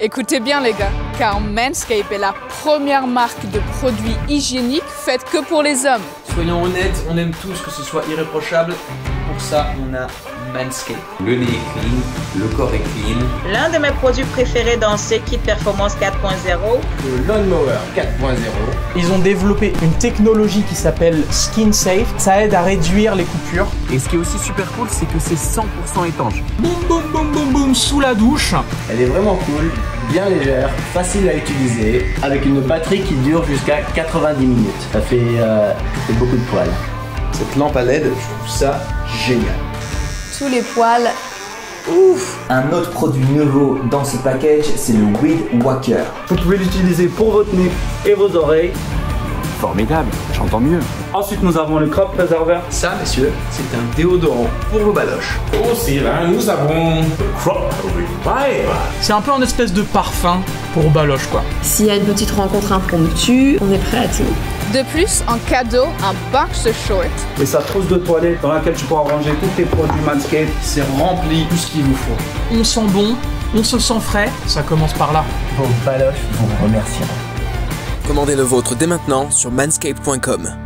Écoutez bien les gars, car Manscaped est la première marque de produits hygiéniques faite que pour les hommes. Soyons honnêtes, on aime tous que ce soit irréprochable. Pour ça, on a Manscaped. Le nez est clean, le corps est clean. L'un de mes produits préférés dans ce kit Performance 4.0, le Lawnmower 4.0. Ils ont développé une technologie qui s'appelle Skin Safe. Ça aide à réduire les coupures. Et ce qui est aussi super cool, c'est que c'est 100% étanche. Boum boum boum boum boum sous la douche. Elle est vraiment cool, bien légère, facile à utiliser, avec une batterie qui dure jusqu'à 90 minutes. Ça fait beaucoup de poils. Cette lampe à LED, je trouve ça génial. Tous les poils. Ouf! Un autre produit nouveau dans ce package, c'est le Weed Whacker. Vous pouvez l'utiliser pour votre nez et vos oreilles. Formidable, j'entends mieux. Ensuite, nous avons le Crop Preserver. Ça, messieurs, c'est un déodorant pour vos baloches. Aussi, là, nous avons le Crop Revive. C'est un peu un espèce de parfum pour baloche quoi. S'il y a une petite rencontre impromptue, on est prêt à tout. De plus, en cadeau, un boxer short. Et sa trousse de toilette dans laquelle tu pourras ranger tous tes produits Manscaped. C'est rempli tout ce qu'il vous faut. On sent bon, on se sent frais, ça commence par là. Vos baloches vous remercieront. Commandez le vôtre dès maintenant sur manscaped.com.